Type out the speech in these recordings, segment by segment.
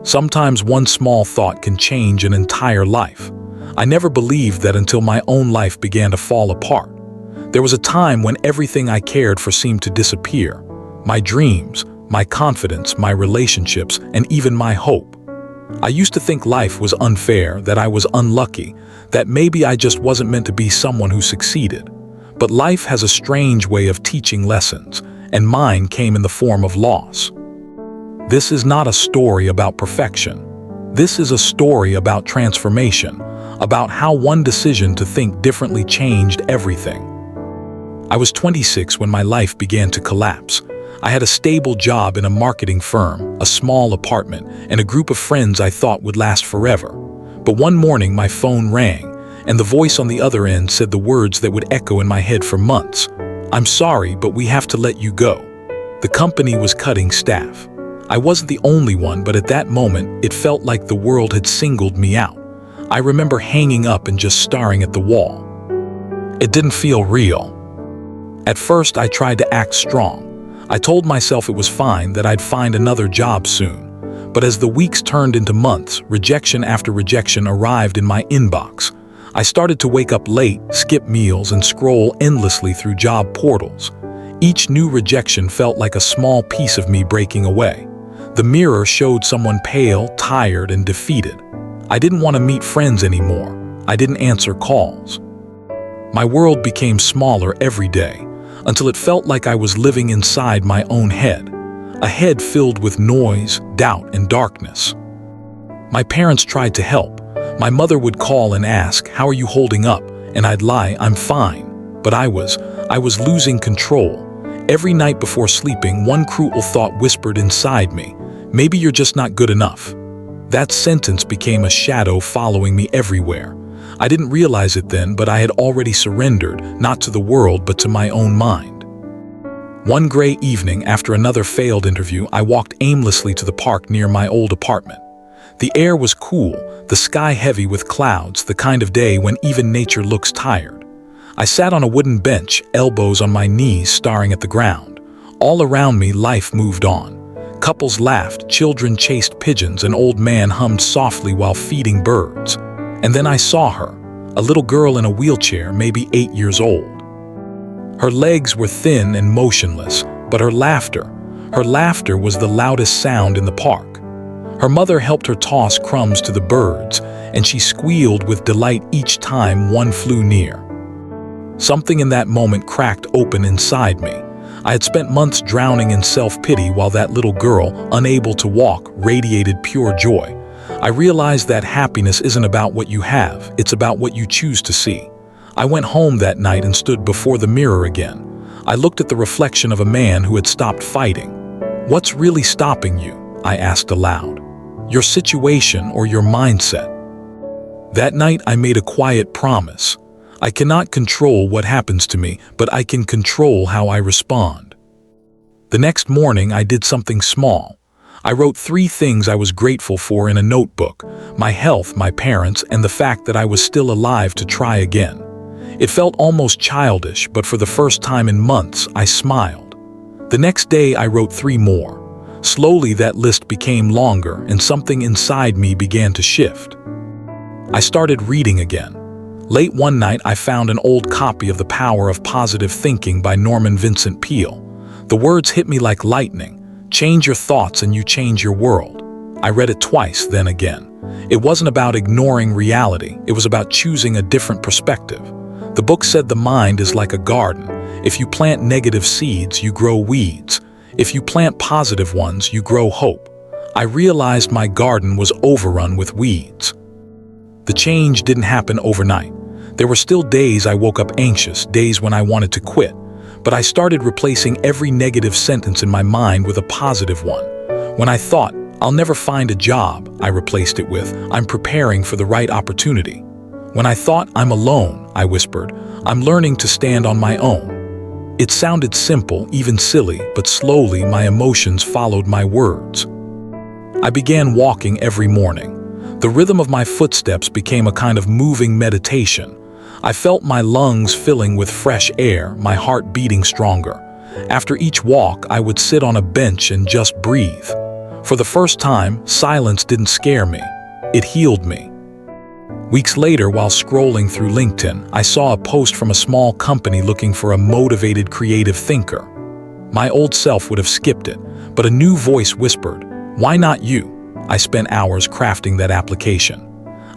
Sometimes one small thought can change an entire life. I never believed that until my own life began to fall apart. There was a time when everything I cared for seemed to disappear. My dreams, my confidence, my relationships, and even my hope. I used to think life was unfair, that I was unlucky, that maybe I just wasn't meant to be someone who succeeded. But life has a strange way of teaching lessons, and mine came in the form of loss. This is not a story about perfection. This is a story about transformation, about how one decision to think differently changed everything. I was 26 when my life began to collapse. I had a stable job in a marketing firm, a small apartment, and a group of friends I thought would last forever. But one morning my phone rang, and the voice on the other end said the words that would echo in my head for months. "I'm sorry, but we have to let you go." The company was cutting staff. I wasn't the only one, but at that moment, it felt like the world had singled me out. I remember hanging up and just staring at the wall. It didn't feel real. At first, I tried to act strong. I told myself it was fine, that I'd find another job soon. But as the weeks turned into months, rejection after rejection arrived in my inbox. I started to wake up late, skip meals, and scroll endlessly through job portals. Each new rejection felt like a small piece of me breaking away. The mirror showed someone pale, tired, and defeated. I didn't want to meet friends anymore. I didn't answer calls. My world became smaller every day, until it felt like I was living inside my own head, a head filled with noise, doubt, and darkness. My parents tried to help. My mother would call and ask, "How are you holding up?" And I'd lie, "I'm fine." But I was losing control. Every night before sleeping, one cruel thought whispered inside me, "Maybe you're just not good enough." That sentence became a shadow following me everywhere. I didn't realize it then, but I had already surrendered, not to the world, but to my own mind. One gray evening, after another failed interview, I walked aimlessly to the park near my old apartment. The air was cool, the sky heavy with clouds, the kind of day when even nature looks tired. I sat on a wooden bench, elbows on my knees, staring at the ground. All around me, life moved on. Couples laughed, children chased pigeons, an old man hummed softly while feeding birds. And then I saw her, a little girl in a wheelchair, maybe 8 years old. Her legs were thin and motionless, but her laughter was the loudest sound in the park. Her mother helped her toss crumbs to the birds, and she squealed with delight each time one flew near. Something in that moment cracked open inside me. I had spent months drowning in self-pity while that little girl, unable to walk, radiated pure joy. I realized that happiness isn't about what you have, it's about what you choose to see. I went home that night and stood before the mirror again. I looked at the reflection of a man who had stopped fighting. "What's really stopping you?" I asked aloud. "Your situation or your mindset?" That night I made a quiet promise. I cannot control what happens to me, but I can control how I respond. The next morning I did something small. I wrote 3 things I was grateful for in a notebook: my health, my parents, and the fact that I was still alive to try again. It felt almost childish, but for the first time in months, I smiled. The next day I wrote 3 more. Slowly that list became longer, and something inside me began to shift. I started reading again. Late one night I found an old copy of The Power of Positive Thinking by Norman Vincent Peale. The words hit me like lightning. Change your thoughts and you change your world. I read it twice, then again. It wasn't about ignoring reality, it was about choosing a different perspective. The book said the mind is like a garden. If you plant negative seeds, you grow weeds. If you plant positive ones, you grow hope. I realized my garden was overrun with weeds. The change didn't happen overnight. There were still days I woke up anxious, days when I wanted to quit. But I started replacing every negative sentence in my mind with a positive one. When I thought, "I'll never find a job," I replaced it with, "I'm preparing for the right opportunity." When I thought, "I'm alone," I whispered, "I'm learning to stand on my own." It sounded simple, even silly, but slowly my emotions followed my words. I began walking every morning. The rhythm of my footsteps became a kind of moving meditation. I felt my lungs filling with fresh air, my heart beating stronger. After each walk, I would sit on a bench and just breathe. For the first time, silence didn't scare me. It healed me. Weeks later, while scrolling through LinkedIn, I saw a post from a small company looking for a motivated creative thinker. My old self would have skipped it, but a new voice whispered, "Why not you?" I spent hours crafting that application.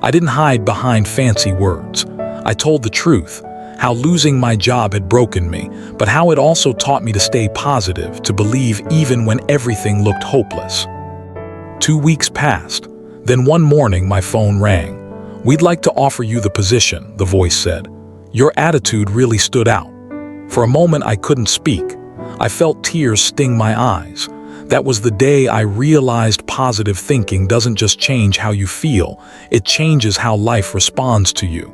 I didn't hide behind fancy words. I told the truth, how losing my job had broken me, but how it also taught me to stay positive, to believe even when everything looked hopeless. 2 weeks passed. Then one morning my phone rang. "We'd like to offer you the position," the voice said. "Your attitude really stood out." For a moment I couldn't speak. I felt tears sting my eyes. That was the day I realized positive thinking doesn't just change how you feel, it changes how life responds to you.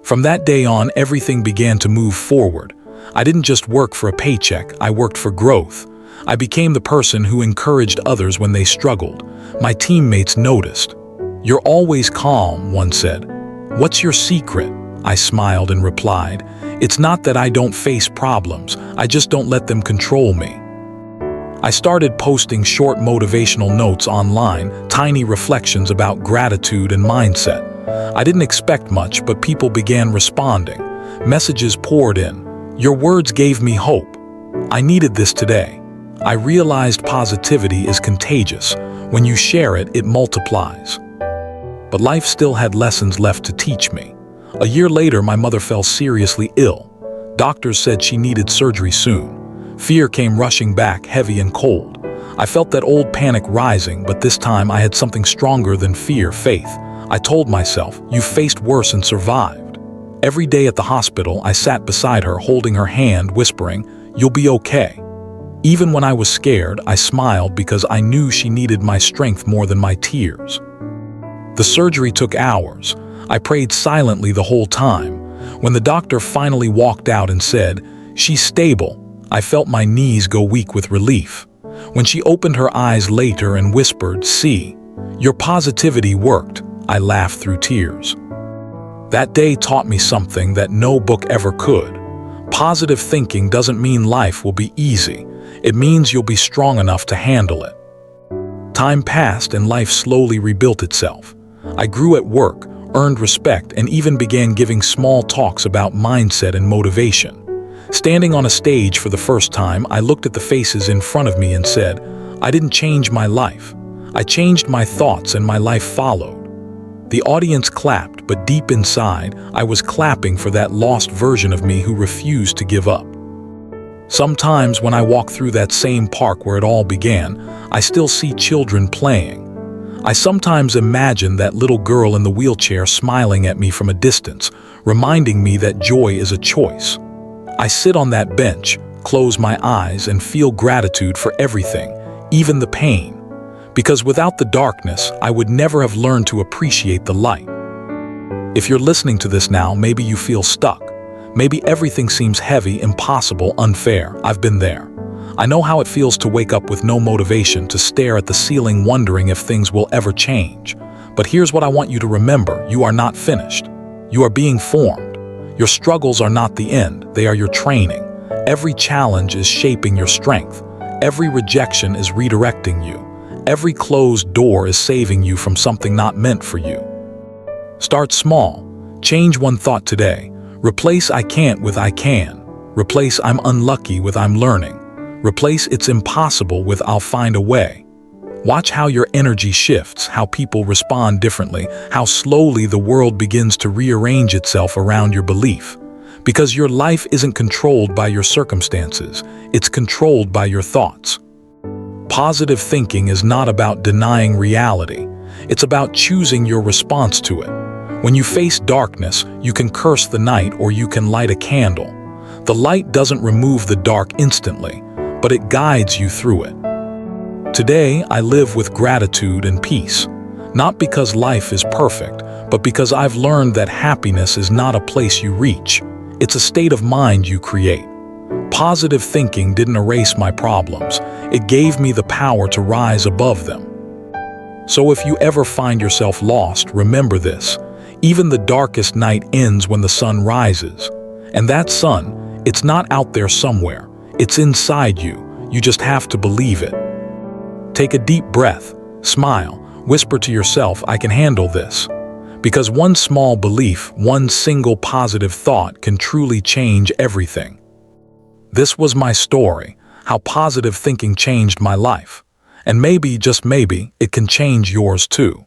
From that day on, everything began to move forward. I didn't just work for a paycheck, I worked for growth. I became the person who encouraged others when they struggled. My teammates noticed. "You're always calm," one said. "What's your secret?" I smiled and replied, "It's not that I don't face problems, I just don't let them control me." I started posting short motivational notes online, tiny reflections about gratitude and mindset. I didn't expect much, but people began responding. Messages poured in. "Your words gave me hope. I needed this today." I realized positivity is contagious. When you share it, it multiplies. But life still had lessons left to teach me. A year later, my mother fell seriously ill. Doctors said she needed surgery soon. Fear came rushing back, heavy and cold. I felt that old panic rising, but this time I had something stronger than fear, faith. I told myself, "You faced worse and survived." Every day at the hospital, I sat beside her, holding her hand, whispering, "You'll be okay." Even when I was scared, I smiled because I knew she needed my strength more than my tears. The surgery took hours. I prayed silently the whole time. When the doctor finally walked out and said, "She's stable," I felt my knees go weak with relief. When she opened her eyes later and whispered, "See, your positivity worked," I laughed through tears. That day taught me something that no book ever could. Positive thinking doesn't mean life will be easy. It means you'll be strong enough to handle it. Time passed and life slowly rebuilt itself. I grew at work, earned respect, and even began giving small talks about mindset and motivation. Standing on a stage for the first time, I looked at the faces in front of me and said, "I didn't change my life. I changed my thoughts and my life followed." The audience clapped, but deep inside, I was clapping for that lost version of me who refused to give up. Sometimes when I walk through that same park where it all began, I still see children playing. I sometimes imagine that little girl in the wheelchair smiling at me from a distance, reminding me that joy is a choice. I sit on that bench, close my eyes, and feel gratitude for everything, even the pain. Because without the darkness, I would never have learned to appreciate the light. If you're listening to this now, maybe you feel stuck. Maybe everything seems heavy, impossible, unfair. I've been there. I know how it feels to wake up with no motivation, to stare at the ceiling wondering if things will ever change. But here's what I want you to remember. You are not finished. You are being formed. Your struggles are not the end, they are your training. Every challenge is shaping your strength. Every rejection is redirecting you. Every closed door is saving you from something not meant for you. Start small. Change one thought today. Replace "I can't" with "I can." Replace "I'm unlucky" with "I'm learning." Replace "It's impossible" with "I'll find a way." Watch how your energy shifts, how people respond differently, how slowly the world begins to rearrange itself around your belief. Because your life isn't controlled by your circumstances, it's controlled by your thoughts. Positive thinking is not about denying reality. It's about choosing your response to it. When you face darkness, you can curse the night or you can light a candle. The light doesn't remove the dark instantly, but it guides you through it. Today, I live with gratitude and peace, not because life is perfect, but because I've learned that happiness is not a place you reach. It's a state of mind you create. Positive thinking didn't erase my problems. It gave me the power to rise above them. So if you ever find yourself lost, remember this. Even the darkest night ends when the sun rises. And that sun, it's not out there somewhere. It's inside you. You just have to believe it. Take a deep breath, smile, whisper to yourself, I can handle this. Because one small belief, one single positive thought can truly change everything. This was my story, how positive thinking changed my life. And maybe, just maybe, it can change yours too.